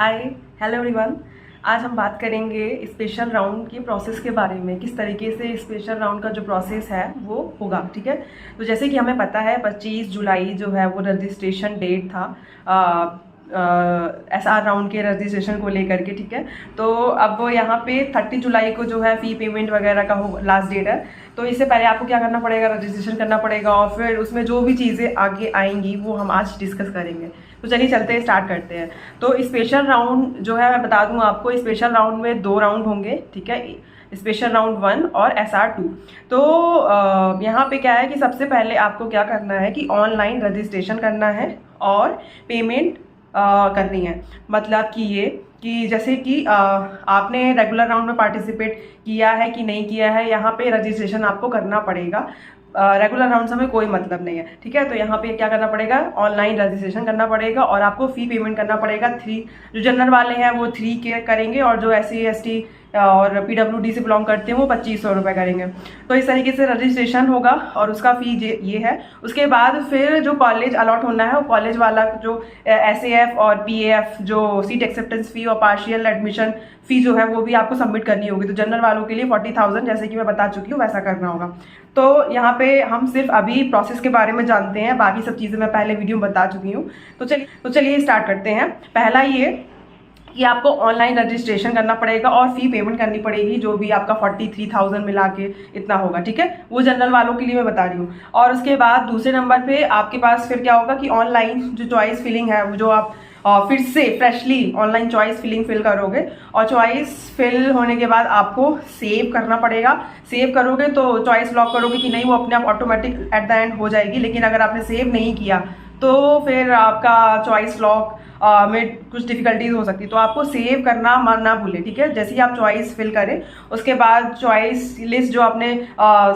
हाय, hello everyone. आज हम बात करेंगे स्पेशल राउंड की प्रोसेस के बारे में, किस तरीके से स्पेशल राउंड का जो प्रोसेस है वो होगा। ठीक है, तो जैसे कि हमें पता है 25 जुलाई जो है वो रजिस्ट्रेशन डेट था SR राउंड के रजिस्ट्रेशन को लेकर के। ठीक है, तो अब यहाँ पे 30 जुलाई को जो है फ़ी पेमेंट वगैरह का हो लास्ट डेट है। तो इससे पहले आपको क्या करना पड़ेगा, रजिस्ट्रेशन करना पड़ेगा और फिर उसमें जो भी चीज़ें आगे आएंगी वो हम आज डिस्कस करेंगे। तो चलिए चलते हैं, स्टार्ट करते हैं। तो स्पेशल राउंड जो है मैं बता दूं आपको, स्पेशल राउंड में 2 राउंड होंगे। ठीक है, स्पेशल राउंड 1 और SR 2। तो यहाँ पे क्या है कि सबसे पहले आपको क्या करना है कि ऑनलाइन रजिस्ट्रेशन करना है और पेमेंट करनी है। मतलब कि ये कि जैसे कि आपने रेगुलर राउंड में पार्टिसिपेट किया है कि नहीं किया है, यहाँ पे रजिस्ट्रेशन आपको करना पड़ेगा। रेगुलर राउंड से हमें कोई मतलब नहीं है। ठीक है, तो यहाँ पे क्या करना पड़ेगा, ऑनलाइन रजिस्ट्रेशन करना पड़ेगा और आपको फ़ी पेमेंट करना पड़ेगा 3। जो जनरल वाले हैं वो 3 के करेंगे और जो SC ST और PWD से बिलोंग करते हैं वो 2500 रुपये करेंगे। तो इस तरीके से रजिस्ट्रेशन होगा और उसका फ़ी ये है। उसके बाद फिर जो कॉलेज अलॉट होना है वो कॉलेज वाला जो SAF और PAF जो सीट एक्सेप्टेंस फ़ी और पार्शियल एडमिशन फ़ी जो है वो भी आपको सबमिट करनी होगी। तो जनरल वालों के लिए 40,000 जैसे कि मैं बता चुकी हूँ वैसा करना होगा। तो यहाँ पे हम सिर्फ अभी प्रोसेस के बारे में जानते हैं, बाकी सब चीज़ें मैं पहले वीडियो में बता चुकी हूँ। तो चलिए स्टार्ट करते हैं। पहला ये कि आपको ऑनलाइन रजिस्ट्रेशन करना पड़ेगा और फ़ी पेमेंट करनी पड़ेगी, जो भी आपका 43,000 मिला के इतना होगा। ठीक है, वो जनरल वालों के लिए मैं बता रही हूँ। और उसके बाद दूसरे नंबर पे आपके पास फिर क्या होगा कि ऑनलाइन जो चॉइस फिलिंग है वो जो आप फिर से freshly online choice filling fill करोगे और चॉइस फिल होने के बाद आपको सेव करना पड़ेगा। सेव करोगे तो चॉइस लॉक करोगे कि नहीं, वो अपने आप ऑटोमेटिक एट द एंड हो जाएगी। लेकिन अगर आपने सेव नहीं किया तो फिर आपका चॉइस लॉक में कुछ डिफिकल्टीज हो सकती है। तो आपको सेव करना ना भूलें। ठीक है, जैसे ही आप चॉइस फिल करें उसके बाद चॉइस लिस्ट जो आपने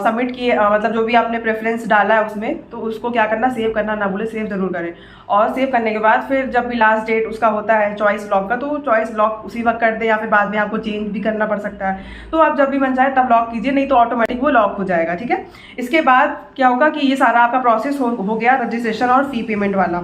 सबमिट की मतलब जो भी आपने प्रेफरेंस डाला है उसमें, तो उसको क्या करना, सेव करना ना भूलें, सेव जरूर करें। और सेव करने के बाद फिर जब भी लास्ट डेट उसका होता है चॉइस लॉक का, तो चॉइस लॉक उसी वक्त कर दें या फिर बाद में आपको चेंज भी करना पड़ सकता है। तो आप जब भी मन चाहे तब लॉक कीजिए, नहीं तो ऑटोमेटिक वो लॉक हो जाएगा। ठीक है, इसके बाद क्या होगा कि ये सारा आपका प्रोसेस हो गया रजिस्ट्रेशन और फ़ी पेमेंट वाला।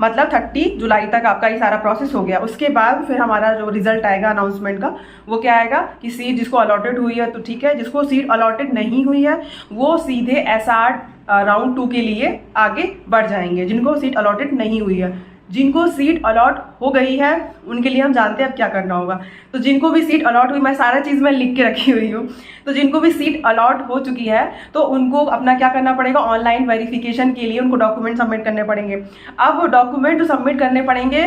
मतलब 30 जुलाई तक आपका ये सारा प्रोसेस हो गया। उसके बाद फिर हमारा जो रिजल्ट आएगा अनाउंसमेंट का, वो क्या आएगा कि सीट जिसको अलॉटेड हुई है तो ठीक है, जिसको सीट अलॉटेड नहीं हुई है वो सीधे SR राउंड 2 के लिए आगे बढ़ जाएंगे। जिनको सीट अलॉटेड नहीं हुई है, जिनको सीट अलॉट हो गई है उनके लिए हम जानते हैं अब क्या करना होगा। तो जिनको भी सीट अलॉट हुई, मैं सारा चीज़ मैं लिख के रखी हुई हूँ। तो जिनको भी सीट अलॉट हो चुकी है तो उनको अपना क्या करना पड़ेगा, ऑनलाइन वेरिफिकेशन के लिए उनको डॉक्यूमेंट सबमिट करने पड़ेंगे। अब डॉक्यूमेंट सबमिट करने पड़ेंगे,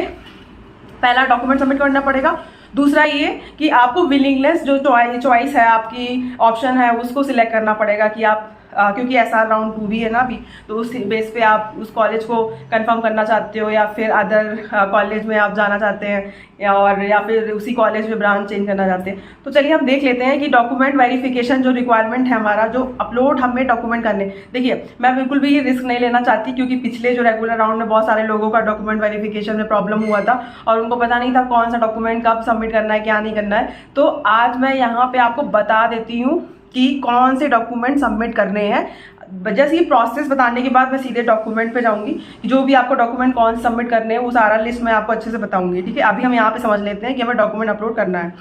पहला डॉक्यूमेंट सबमिट करना पड़ेगा। दूसरा ये कि आपको विलिंगनेस जो चॉइस है आपकी ऑप्शन है उसको सिलेक्ट करना पड़ेगा कि आप क्योंकि SR राउंड 2 भी है ना अभी, तो उस बेस पे आप उस कॉलेज को कंफर्म करना चाहते हो या फिर अदर कॉलेज में आप जाना चाहते हैं और या फिर उसी कॉलेज में ब्रांच चेंज करना चाहते हैं। तो चलिए हम देख लेते हैं कि डॉक्यूमेंट वेरिफिकेशन जो रिक्वायरमेंट है हमारा, जो अपलोड हमें डॉक्यूमेंट करने। देखिए, मैं बिल्कुल भी ये रिस्क नहीं लेना चाहती क्योंकि पिछले जो रेगुलर राउंड में बहुत सारे लोगों का डॉक्यूमेंट वेरिफिकेशन में प्रॉब्लम हुआ था और उनको पता नहीं था कौन सा डॉक्यूमेंट कब सबमिट करना है, क्या नहीं करना है। तो आज मैं यहाँ पे आपको बता देती हूँ कि कौन से डॉक्यूमेंट सबमिट करने हैं। जैसे ये प्रोसेस बताने के बाद मैं सीधे डॉक्यूमेंट पे जाऊंगी, जो भी आपको डॉक्यूमेंट कौन से सबमिट करने हैं वो सारा लिस्ट मैं आपको अच्छे से बताऊंगी। ठीक है, अभी हम यहाँ पे समझ लेते हैं कि हमें डॉक्यूमेंट अपलोड करना है।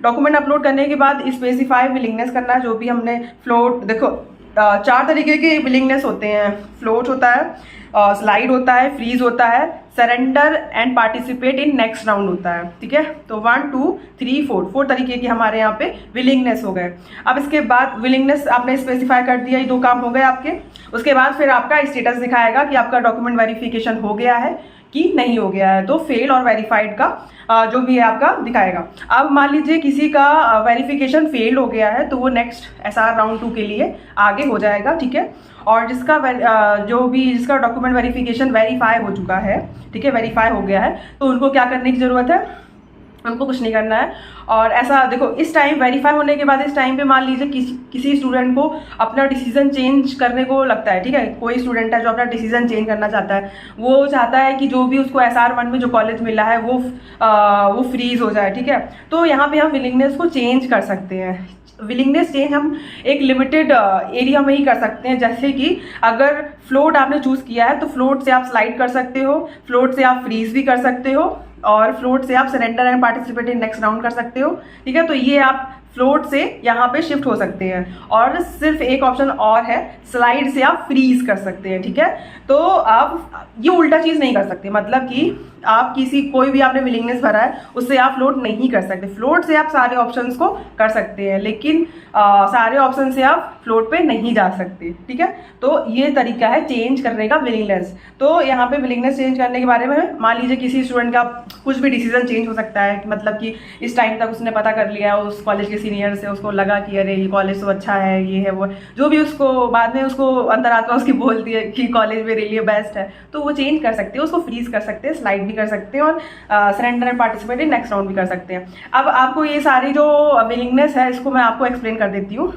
डॉक्यूमेंट अपलोड करने के बाद स्पेसिफाई विलिंगनेस करना है। जो भी हमने फ्लोट, देखो 4 तरीके के विलिंगनेस होते हैं। फ्लोट होता है, स्लाइड होता है, फ्रीज होता है, surrender and participate in next round होता है। ठीक है, तो 1 2 3 4 तरीके के हमारे यहाँ पे विलिंगनेस हो गए। अब इसके बाद विलिंगनेस आपने स्पेसिफाई कर दिया, ये 2 काम हो गए आपके। उसके बाद फिर आपका स्टेटस दिखाएगा कि आपका डॉक्यूमेंट वेरिफिकेशन हो गया है कि नहीं हो गया है। तो फेल और वेरीफाइड का जो भी है आपका दिखाएगा। अब मान लीजिए किसी का वेरिफिकेशन फेल हो गया है तो वो नेक्स्ट SR राउंड 2 के लिए आगे हो जाएगा। ठीक है, और जिसका डॉक्यूमेंट वेरिफिकेशन वेरीफाई हो चुका है, ठीक है, वेरीफाई हो गया है, तो उनको क्या करने की ज़रूरत है, उनको कुछ नहीं करना है। और ऐसा देखो, इस टाइम वेरीफाई होने के बाद इस टाइम पे मान लीजिए किसी स्टूडेंट को अपना डिसीजन चेंज करने को लगता है। ठीक है, कोई स्टूडेंट है जो अपना डिसीजन चेंज करना चाहता है, वो चाहता है कि जो भी उसको SR 1 में जो कॉलेज मिला है वो फ्रीज हो जाए। ठीक है, तो यहाँ पे हम विलिंगनेस को चेंज कर सकते हैं। विलिंगनेस चेंज हम एक लिमिटेड एरिया में ही कर सकते हैं। जैसे कि अगर फ्लोट आपने चूज़ किया है तो फ्लोट से आप स्लाइड कर सकते हो, फ्लोट से आप फ्रीज भी कर सकते हो, और फ्लोट से आप surrender and participate in next round कर सकते हो, ठीक है। तो ये आप फ्लोट से यहाँ पे शिफ्ट हो सकते हैं। और सिर्फ एक ऑप्शन और है, स्लाइड से आप फ्रीज कर सकते हैं, ठीक है। तो आप ये उल्टा चीज़ नहीं कर सकते, मतलब कि आप कोई भी आपने विलिंगनेस भरा है उससे आप फ्लोट नहीं कर सकते। फ्लोट से आप सारे ऑप्शंस को कर सकते हैं, लेकिन सारे ऑप्शन से आप फ्लोट पे नहीं जा सकते, ठीक है। तो ये तरीका है चेंज करने का विलिंगनेस। तो यहाँ पे विलिंगनेस चेंज करने के बारे में, मान लीजिए किसी स्टूडेंट का कुछ भी डिसीजन चेंज हो सकता है, मतलब कि इस टाइम तक उसने पता कर लिया उस कॉलेज के सीनियर से, उसको लगा कि अरे ये कॉलेज तो अच्छा है, ये है वो, जो भी उसको बाद में उसको अंदर आता उसकी बोलती है कि कॉलेज मेरे लिए बेस्ट है, तो वो चेंज कर सकते हैं, उसको फ्रीज कर सकते हैं, स्लाइड भी कर सकते हैं और surrender and participate in next round भी कर सकते हैं। अब आपको ये सारी जो विलिंगनेस है इसको मैं आपको एक्सप्लेन कर देती हूँ।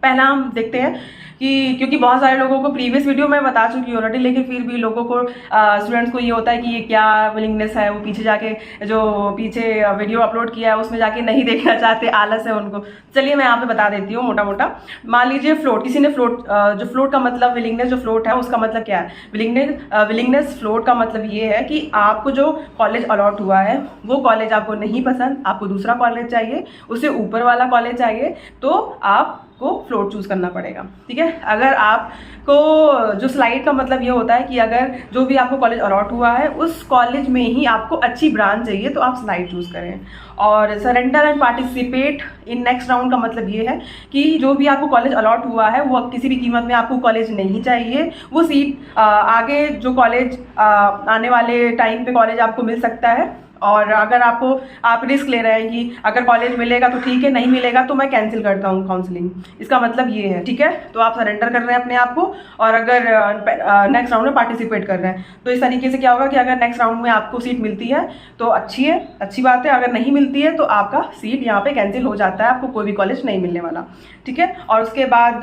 पहला हम देखते हैं कि क्योंकि बहुत सारे लोगों को प्रीवियस वीडियो में बता चुकी हूँ ऑलरेडी, लेकिन फिर भी लोगों को स्टूडेंट्स को ये होता है कि ये क्या विलिंगनेस है, वो पीछे जाके जो पीछे वीडियो अपलोड किया है उसमें जाके नहीं देखना चाहते, आलस है उनको। चलिए मैं यहाँ पे बता देती हूँ मोटा मोटा। मान लीजिए फ्लोट, किसी ने फ्लोट, जो फ्लोट का मतलब विलिंगनेस, जो फ्लोट है उसका मतलब क्या है, विलिंगनेस फ्लोट का मतलब ये है कि आपको जो कॉलेज अलॉट हुआ है वो कॉलेज आपको नहीं पसंद, आपको दूसरा कॉलेज चाहिए, उससे ऊपर वाला कॉलेज चाहिए, तो आपको फ्लोट चूज करना पड़ेगा, ठीक है। अगर आपको जो स्लाइड का मतलब ये होता है कि अगर जो भी आपको कॉलेज अलॉट हुआ है उस कॉलेज में ही आपको अच्छी ब्रांच चाहिए तो आप स्लाइड चूज करें। और surrender and participate in next round का मतलब ये है कि जो भी आपको कॉलेज अलॉट हुआ है वो किसी भी कीमत में आपको कॉलेज नहीं चाहिए, वो सीट आगे जो कॉलेज आने वाले टाइम पे कॉलेज आपको मिल सकता है। और अगर आप रिस्क ले रहे हैं कि अगर कॉलेज मिलेगा तो ठीक है, नहीं मिलेगा तो मैं कैंसिल करता हूँ काउंसलिंग, इसका मतलब ये है, ठीक है। तो आप सरेंडर कर रहे हैं अपने आप को, और अगर नेक्स्ट राउंड में पार्टिसिपेट कर रहे हैं तो इस तरीके से क्या होगा कि अगर नेक्स्ट राउंड में आपको सीट मिलती है तो अच्छी बात है, अगर नहीं मिलती है तो आपका सीट यहाँ पे कैंसिल हो जाता है, आपको कोई भी कॉलेज नहीं मिलने वाला, ठीक है। और उसके बाद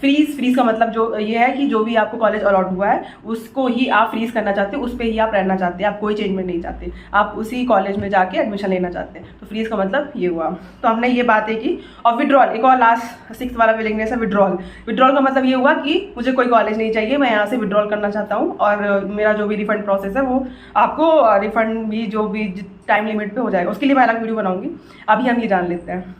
फ्रीज का मतलब जो ये है कि जो भी आपको कॉलेज अलॉट हुआ है उसको ही आप फ्रीज करना चाहते हैं, उस पर ही आप रहना चाहते हैं, आप कोई चेंजमेंट नहीं चाहते, आप उसी कॉलेज में जाके एडमिशन लेना चाहते हैं। तो फ्रीज का मतलब ये हुआ। तो हमने ये बातें की। और विड्रॉल, एक और लास्ट 6th वाला विलिंगनेस है विड्रॉल का मतलब ये हुआ कि मुझे कोई कॉलेज नहीं चाहिए, मैं यहाँ से विड्रॉल करना चाहता हूँ और मेरा जो भी रिफंड प्रोसेस है वो आपको रिफंड भी जो भी टाइम लिमिट पे हो जाएगा, उसके लिए मैं अलग वीडियो बनाऊंगी, अभी हम ये जान लेते हैं।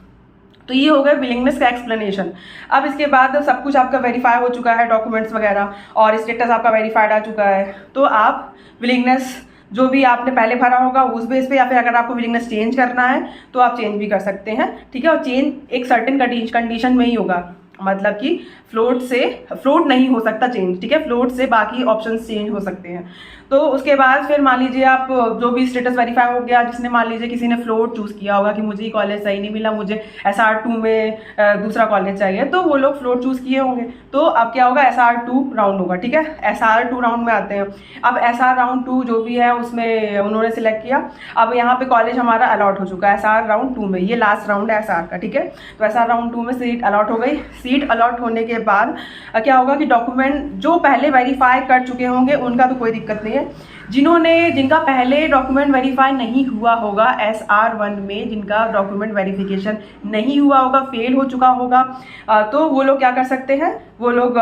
तो ये हो गया विलिंगनेस का एक्सप्लेनेशन। अब इसके बाद सब कुछ आपका वेरीफाई हो चुका है, डॉक्यूमेंट्स वगैरह और स्टेटस आपका वेरीफाइड आ चुका है, तो आप विलिंगनेस जो भी आपने पहले भरा होगा उस बेस पे, या फिर अगर आपको विलिंगनेस चेंज करना है तो आप चेंज भी कर सकते हैं, ठीक है। और चेंज एक सर्टेन कंडीशन में ही होगा, मतलब कि फ्लोट नहीं हो सकता चेंज, ठीक है। फ्लोट से बाकी ऑप्शंस चेंज हो सकते हैं। तो उसके बाद फिर मान लीजिए आप जो भी स्टेटस वेरीफाई हो गया, जिसने मान लीजिए किसी ने फ्लोट चूज़ किया होगा कि मुझे कॉलेज सही नहीं मिला, मुझे SR2 में दूसरा कॉलेज चाहिए, तो वो लोग फ्लोट चूज़ किए होंगे, तो अब क्या होगा, SR2 राउंड होगा, ठीक है। SR2 राउंड में आते हैं। अब SR राउंड 2 जो भी है उसमें उन्होंने सिलेक्ट किया, अब यहाँ पे कॉलेज हमारा अलॉट हो चुका है SR राउंड 2 में, ये लास्ट राउंड है SR का, ठीक है। तो SR राउंड 2 में सीट अलॉट हो गई। सीट अलॉट होने के बाद क्या होगा कि डॉक्यूमेंट जो पहले वेरीफाई कर चुके होंगे उनका तो कोई दिक्कत नहीं है, जिनका पहले डॉक्यूमेंट वेरीफाई नहीं हुआ होगा SR1 में, जिनका डॉक्यूमेंट वेरिफिकेशन नहीं हुआ होगा, फेल हो चुका होगा, तो वो लोग क्या कर सकते हैं, वो लोग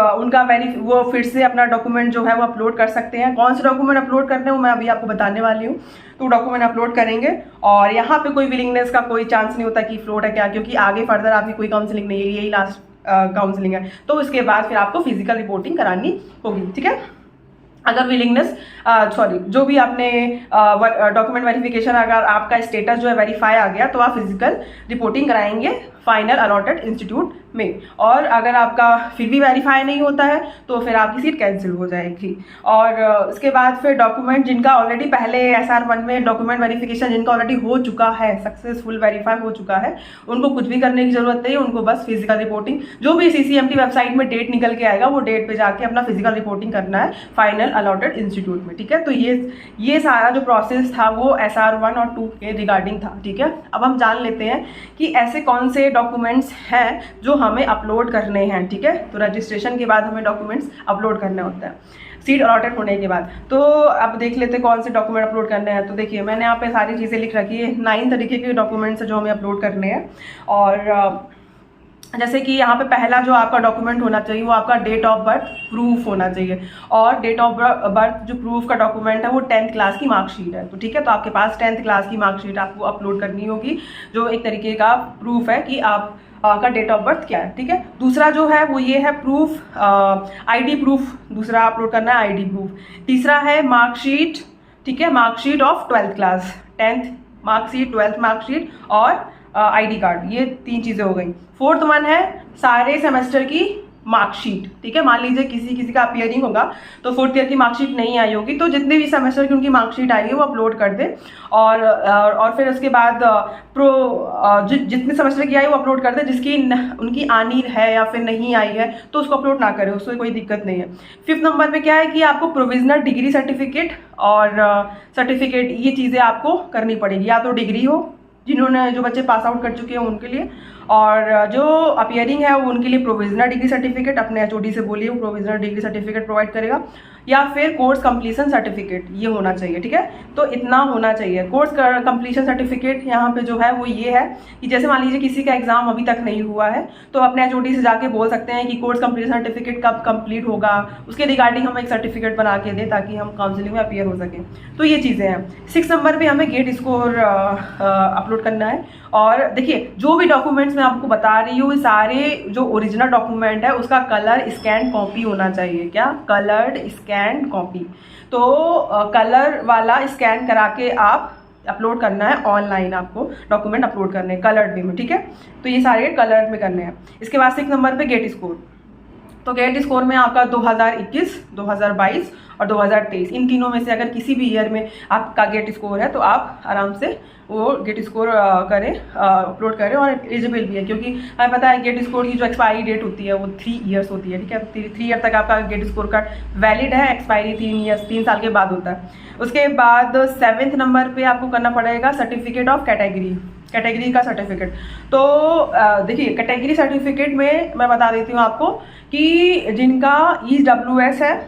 वो फिर से अपना डॉक्यूमेंट जो है वो अपलोड कर सकते हैं। कौन से डॉक्यूमेंट अपलोड करने हैं वो मैं अभी आपको बताने वाली हूँ। तो डॉक्यूमेंट अपलोड करेंगे और यहाँ पे कोई विलिंगनेस का कोई चांस नहीं होता कि फ्लोट है क्या, क्योंकि आगे फर्दर आपकी कोई काउंसलिंग नहीं है, यही लास्ट काउंसलिंग है। तो उसके बाद फिर आपको फिजिकल रिपोर्टिंग करानी होगी, ठीक है। अगर विलिंगनेस जो भी आपने डॉक्यूमेंट वेरिफिकेशन, अगर आपका स्टेटस जो है वेरीफाई आ गया तो आप फिजिकल रिपोर्टिंग कराएंगे फाइनल अलॉटेड इंस्टीट्यूट में। और अगर आपका फिर भी वेरीफाई नहीं होता है तो फिर आपकी सीट कैंसिल हो जाएगी। और इसके बाद फिर डॉक्यूमेंट जिनका ऑलरेडी पहले SR1 में डॉक्यूमेंट वेरिफिकेशन जिनका ऑलरेडी हो चुका है, सक्सेसफुल वेरीफाई हो चुका है, उनको कुछ भी करने की जरूरत नहीं है, उनको बस फिजिकल रिपोर्टिंग, जो भी CCMT वेबसाइट में डेट निकल के आएगा वो डेट पे जाके अपना फिजिकल रिपोर्टिंग करना है फाइनल अलॉटेड इंस्टीट्यूट में, ठीक है। तो ये सारा जो प्रोसेस था वो SR1 और 2 के रिगार्डिंग था, ठीक है। अब हम जान लेते हैं कि ऐसे कौन से डॉक्यूमेंट्स हैं जो हमें अपलोड करने हैं, ठीक है। तो रजिस्ट्रेशन के बाद हमें डॉक्यूमेंट्स अपलोड करने होते हैं सीट अलॉटेड होने के बाद। तो अब देख लेते हैं कौन से डॉक्यूमेंट अपलोड करने हैं। तो देखिए मैंने यहाँ पे सारी चीज़ें लिख रखी है, 9 तरीके के डॉक्यूमेंट्स जो हमें अपलोड करने हैं। और जैसे कि यहाँ पे पहला जो आपका डॉक्यूमेंट होना चाहिए वो आपका डेट ऑफ बर्थ प्रूफ होना चाहिए, और डेट ऑफ बर्थ जो प्रूफ का डॉक्यूमेंट है वो 10th क्लास की मार्कशीट है। तो ठीक है, तो आपके पास 10th क्लास की मार्कशीट आपको अपलोड करनी होगी, जो एक तरीके का प्रूफ है कि आप का डेट ऑफ बर्थ क्या है। ठीक है, दूसरा जो है वो ये है प्रूफ, आईडी प्रूफ दूसरा अपलोड करना है, आईडी प्रूफ। तीसरा है मार्कशीट, ठीक है, marksheet of 12th class, 10th marksheet, 12th marksheet और आईडी कार्ड, ये 3 चीज़ें हो गई। फोर्थ वन है सारे सेमेस्टर की मार्कशीट। ठीक है, मान लीजिए किसी का अपीयरिंग होगा तो 4th ईयर की मार्कशीट नहीं आई होगी, तो जितने भी सेमेस्टर की उनकी मार्कशीट आई है वो अपलोड कर दे, और फिर उसके बाद जितने सेमेस्टर की आई वो अपलोड कर दे, जिसकी उनकी आनी है या फिर नहीं आई है तो उसको अपलोड ना करें, उसमें कोई दिक्कत नहीं है। 5th नंबर पे क्या है कि आपको प्रोविजनल डिग्री सर्टिफिकेट और सर्टिफिकेट, ये चीज़ें आपको करनी पड़ेगी, या तो डिग्री हो जिन्होंने, जो बच्चे पास आउट कर चुके हैं उनके लिए, और जो अपीयरिंग है वो उनके लिए प्रोविजनल डिग्री सर्टिफिकेट, अपने एचओडी से बोलिए वो प्रोविजनल डिग्री सर्टिफिकेट प्रोवाइड करेगा, या फिर कोर्स कंप्लीशन सर्टिफिकेट, ये होना चाहिए। ठीक है, तो इतना होना चाहिए। कोर्स कंप्लीशन सर्टिफिकेट यहाँ पे जो है वो ये है कि जैसे मान लीजिए किसी का एग्जाम अभी तक नहीं हुआ है तो अपने एचओडी से जाके बोल सकते हैं कि कोर्स कंप्लीशन सर्टिफिकेट कब कंप्लीट होगा, उसके रिगार्डिंग हम एक सर्टिफिकेट बना के दें ताकि हम काउंसलिंग में अपीयर हो सकें। तो ये चीज़ें हैं। 6 नंबर पर हमें गेट स्कोर अपलोड करना है। और देखिए जो भी डॉक्यूमेंट्स मैं आपको बता रही हूँ, सारे जो ओरिजिनल डॉक्यूमेंट है उसका कलर स्कैन कॉपी होना चाहिए। क्या? Coloured scan copy. तो कलर वाला स्कैन करा के आप अपलोड करना है ऑनलाइन, आपको डॉक्यूमेंट अपलोड करने हैं कलर्ड वे में। ठीक है, तो ये सारे कलर्ड में करने हैं। इसके बाद 6 नंबर पे गेट स्कोर। तो गेट स्कोर में आपका 2021, 2022 और 2023, इन तीनों में से अगर किसी भी ईयर में आपका गेट स्कोर है तो आप आराम से वो गेट स्कोर करें, अपलोड करें, और एलिजिबल भी है, क्योंकि हमें पता है गेट स्कोर की जो एक्सपायरी डेट होती है वो 3 ईयर्स होती है। ठीक है, 3 ईयर तक आपका गेट स्कोर कार्ड वैलिड है, एक्सपायरी 3 साल के बाद होता है। उसके बाद 7th नंबर पे आपको करना पड़ेगा सर्टिफिकेट ऑफ कैटेगरी का सर्टिफिकेट। तो देखिए कैटेगरी सर्टिफिकेट में मैं बता देती हूँ आपको कि जिनका EWS है,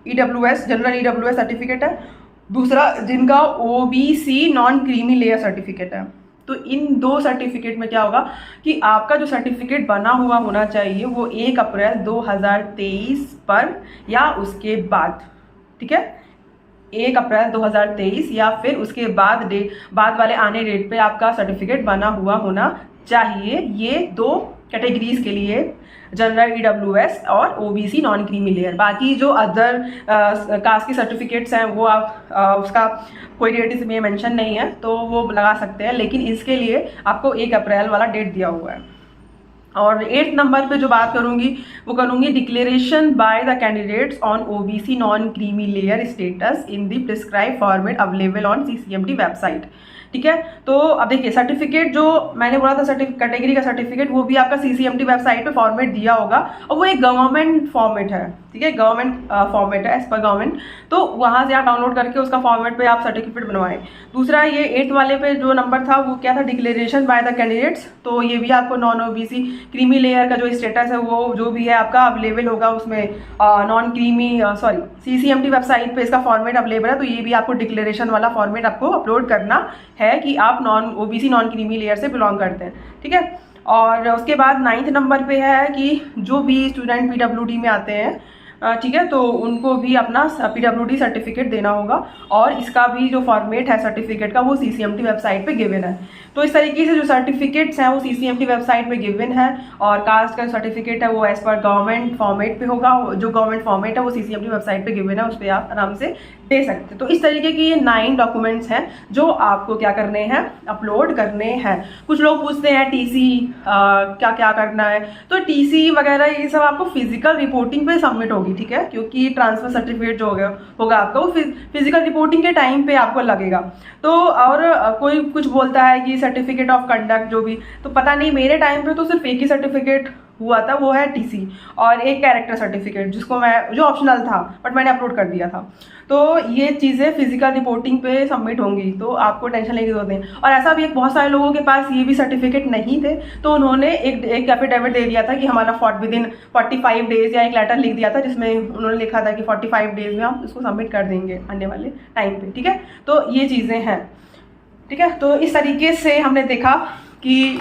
EWS जनरल EWS सर्टिफिकेट है, दूसरा जिनका OBC non creamy layer certificate है। तो इन 2 सर्टिफिकेट में क्या होगा कि आपका जो सर्टिफिकेट बना हुआ होना चाहिए वो 1 अप्रैल 2023 पर या उसके बाद। ठीक है, 1 अप्रैल 2023 या फिर उसके बाद वाले आने डेट पे आपका सर्टिफिकेट बना हुआ होना चाहिए। ये 2 कैटेगरीज के लिए, जनरल EWS और OBC नॉन क्रीमी लेयर। बाकी जो अदर कास्ट की सर्टिफिकेट्स हैं वो आप उसका कोई डेट इसमें मेंशन नहीं है तो वो लगा सकते हैं, लेकिन इसके लिए आपको 1 अप्रैल वाला डेट दिया हुआ है। और 8th नंबर पे जो बात करूंगी वो करूंगी declaration by the candidates on OBC non creamy layer status in the prescribe format available on CCMT website. ठीक है, तो अब देखिए सर्टिफिकेट जो मैंने बोला था कैटेगरी का सर्टिफिकेट वो भी आपका CCMT वेबसाइट पे फॉर्मेट दिया होगा, और वो एक गवर्नमेंट फॉर्मेट है। ठीक है, गवर्नमेंट फॉर्मेट है एज पर गवर्नमेंट, तो वहाँ से आप डाउनलोड करके उसका फॉर्मेट पे आप सर्टिफिकेट बनवाएं। दूसरा ये 8th वाले पे जो नंबर था वो क्या था, डिक्लेरेशन बाय द कैंडिडेट्स। तो ये भी आपको नॉन OBC क्रीमी लेयर का जो स्टेटस है वो जो भी है आपका अवेलेबल होगा उसमें, नॉन क्रीमी CCMT वेबसाइट पे इसका फॉर्मेट अवेलेबल है। तो ये भी आपको डिक्लेरेशन वाला फॉर्मेट आपको अपलोड करना है कि आप OBC नॉन क्रीमी लेयर से बिलोंग करते हैं। ठीक है, और उसके बाद 9th नंबर पे है कि जो भी स्टूडेंट PWD में आते हैं, ठीक है, तो उनको भी अपना PWD सर्टिफिकेट देना होगा, और इसका भी जो फॉर्मेट है सर्टिफिकेट का वो CCMT वेबसाइट पे गिवन है। तो इस तरीके से जो सर्टिफिकेट्स हैं वो CCMT वेबसाइट पे गिवन है, और कास्ट का सर्टिफिकेट है वो एज पर गवर्नमेंट फॉर्मेट पे होगा। जो गवर्नमेंट फॉर्मेट है वो CCMT वेबसाइट पे गिवन है, उस पर आप आराम से दे सकते हैं। तो इस तरीके की ये 9 डॉक्यूमेंट्स हैं जो आपको क्या करने हैं, अपलोड करने हैं। कुछ लोग पूछते हैं TC क्या क्या करना है, तो TC वगैरह ये सब आपको फिजिकल रिपोर्टिंग पे सबमिट होगी। ठीक है, क्योंकि ट्रांसफर सर्टिफिकेट जो होगा आपका वो फिजिकल रिपोर्टिंग के टाइम पे आपको लगेगा। तो और कोई कुछ बोलता है कि सर्टिफिकेट ऑफ कंडक्ट जो भी, तो पता नहीं, मेरे टाइम पे तो सिर्फ एक ही सर्टिफिकेट हुआ था, वो है TC, और एक कैरेक्टर सर्टिफिकेट जो ऑप्शनल था बट मैंने अपलोड कर दिया था। तो ये चीज़ें फिजिकल रिपोर्टिंग पे सबमिट होंगी, तो आपको टेंशन लेने की जरूरत नहीं। और ऐसा भी बहुत सारे लोगों के पास ये भी सर्टिफिकेट नहीं थे, तो उन्होंने एक एफिडेविट दे दिया था कि हमारा विदिन 45 डेज, या एक लेटर लिख दिया था जिसमें उन्होंने लिखा था कि 45 डेज में हम इसको सबमिट कर देंगे आने वाले टाइम पे। ठीक है, तो ये चीज़ें हैं। ठीक है, तो इस तरीके से हमने देखा कि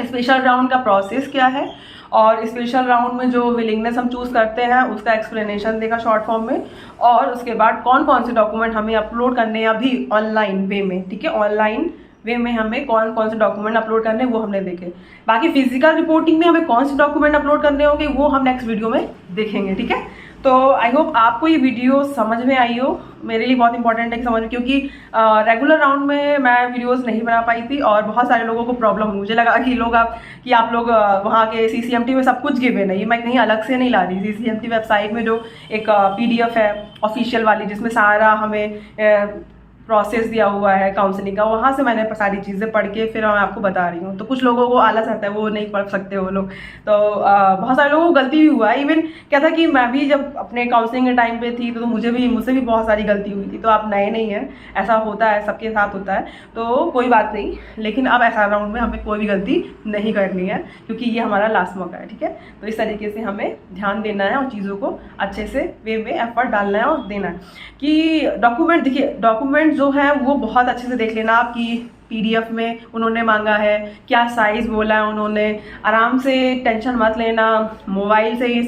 स्पेशल राउंड का प्रोसेस क्या है और स्पेशल राउंड में जो विलिंगनेस हम चूज़ करते हैं उसका एक्सप्लेनेशन देगा शॉर्ट फॉर्म में, और उसके बाद कौन कौन से डॉक्यूमेंट हमें अपलोड करने हैं अभी ऑनलाइन वे में, ठीक है, ऑनलाइन वे में हमें कौन कौन से डॉक्यूमेंट अपलोड करने हैं वो हमने देखे। बाकी फिजिकल रिपोर्टिंग में हमें कौन से डॉक्यूमेंट अपलोड करने होंगे वो हम नेक्स्ट वीडियो में देखेंगे, ठीक है। तो आई होप आपको ये वीडियो समझ में आई हो। मेरे लिए बहुत इंपॉर्टेंट है कि समझ में, क्योंकि रेगुलर राउंड में मैं वीडियोस नहीं बना पाई थी और बहुत सारे लोगों को प्रॉब्लम हुई। मुझे लगा कि आप लोग वहाँ के CCMT में सब कुछ गिवन है, ये मैं कहीं अलग से नहीं ला रही। CCMT वेबसाइट में जो एक PDF है ऑफिशियल वाली जिसमें सारा हमें प्रोसेस दिया हुआ है काउंसलिंग का, वहाँ से मैंने सारी चीज़ें पढ़ के फिर मैं आपको बता रही हूँ। तो कुछ लोगों को आलस आता है, वो नहीं पढ़ सकते वो लोग, तो बहुत सारे लोगों को गलती भी हुआ है। इवन क्या था कि मैं भी जब अपने काउंसलिंग के टाइम पे थी तो मुझसे भी बहुत सारी गलती हुई थी। तो आप नए नहीं हैं, ऐसा होता है, सबके साथ होता है, तो कोई बात नहीं। लेकिन अब ऐसा राउंड में हमें कोई भी गलती नहीं करनी है क्योंकि ये हमारा लास्ट मौका है, ठीक है। तो इस तरीके से हमें ध्यान देना है और चीज़ों को अच्छे से वे में एफर्ट डालना है और देना है कि डॉक्यूमेंट, देखिए डॉक्यूमेंट जो है वो बहुत अच्छे से देख लेना आपकी PDF में उन्होंने मांगा है, क्या साइज़ बोला है उन्होंने, आराम से टेंशन मत लेना। मोबाइल से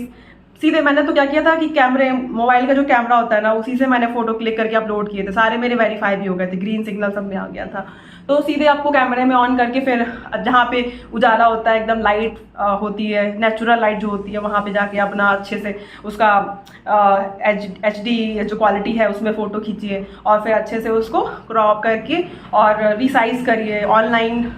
सीधे मैंने तो क्या किया था कि मोबाइल का जो कैमरा होता है ना उसी से मैंने फ़ोटो क्लिक करके अपलोड किए थे, सारे मेरे वेरीफाई भी हो गए थे, ग्रीन सिग्नल सब में आ गया था। तो सीधे आपको कैमरे में ऑन करके फिर जहाँ पे उजाला होता है, एकदम लाइट होती है, नेचुरल लाइट जो होती है, वहाँ पे जाके अपना अच्छे से उसका HD जो क्वालिटी है उसमें फ़ोटो खींचिए और फिर अच्छे से उसको क्रॉप करके और रिसाइज करिए। ऑनलाइन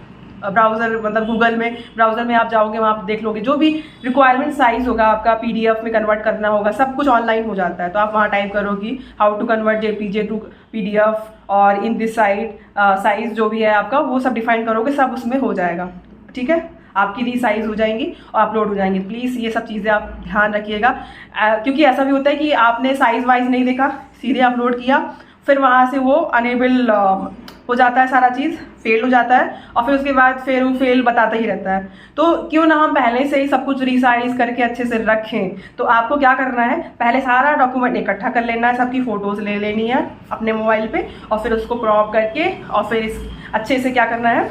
ब्राउज़र मतलब गूगल में ब्राउज़र में आप जाओगे, वहाँ आप देख लोगे जो भी रिक्वायरमेंट साइज़ होगा आपका, PDF में कन्वर्ट करना होगा, सब कुछ ऑनलाइन हो जाता है। तो आप वहाँ टाइप करो कि how to convert JPG to PDF और इन दिस साइज़ जो भी है आपका वो सब डिफाइन करोगे, सब उसमें हो जाएगा, ठीक है। आपकी रीसाइज हो जाएंगी और अपलोड हो जाएंगी। प्लीज़ ये सब चीज़ें आप ध्यान रखिएगा क्योंकि ऐसा भी होता है कि आपने साइज़ वाइज नहीं देखा, सीधे अपलोड किया, फिर वहाँ से वो अनेबल हो जाता है, सारा चीज़ फेल हो जाता है और फिर उसके बाद फिर वो फेल बताता ही रहता है। तो क्यों ना हम पहले से ही सब कुछ रिसाइज करके अच्छे से रखें। तो आपको क्या करना है, पहले सारा डॉक्यूमेंट इकट्ठा कर लेना है, सबकी फ़ोटोज़ ले लेनी है अपने मोबाइल पे और फिर उसको क्रॉप करके और फिर अच्छे से क्या करना है,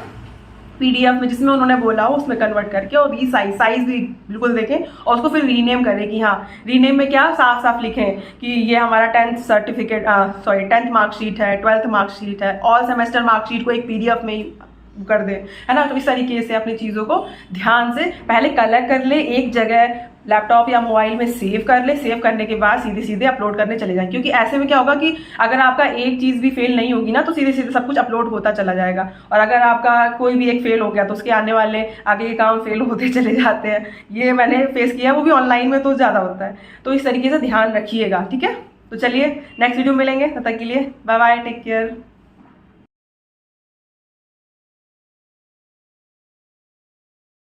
PDF में जिसमें उन्होंने बोला हो उसमें कन्वर्ट करके और साइज भी बिल्कुल देखें और उसको फिर रीनेम करें कि हाँ, रीनेम में क्या साफ साफ लिखें कि ये हमारा 10th मार्कशीट है, 12th मार्कशीट है, ऑल सेमेस्टर मार्कशीट को एक PDF में ही कर दें, है ना। तो इस तरीके से अपनी चीज़ों को ध्यान से पहले कलेक्ट कर ले, एक जगह लैपटॉप या मोबाइल में सेव कर ले, सेव करने के बाद सीधे सीधे अपलोड करने चले जाएं। क्योंकि ऐसे में क्या होगा कि अगर आपका एक चीज़ भी फेल नहीं होगी ना तो सीधे सीधे सब कुछ अपलोड होता चला जाएगा, और अगर आपका कोई भी एक फेल हो गया तो उसके आने वाले आगे के काम फेल होते चले जाते हैं। ये मैंने फेस किया, वो भी ऑनलाइन में तो ज़्यादा होता है। तो इस तरीके से ध्यान रखिएगा, ठीक है। तो चलिए नेक्स्ट वीडियो मिलेंगे, तब तक के लिए बाय बाय, टेक केयर।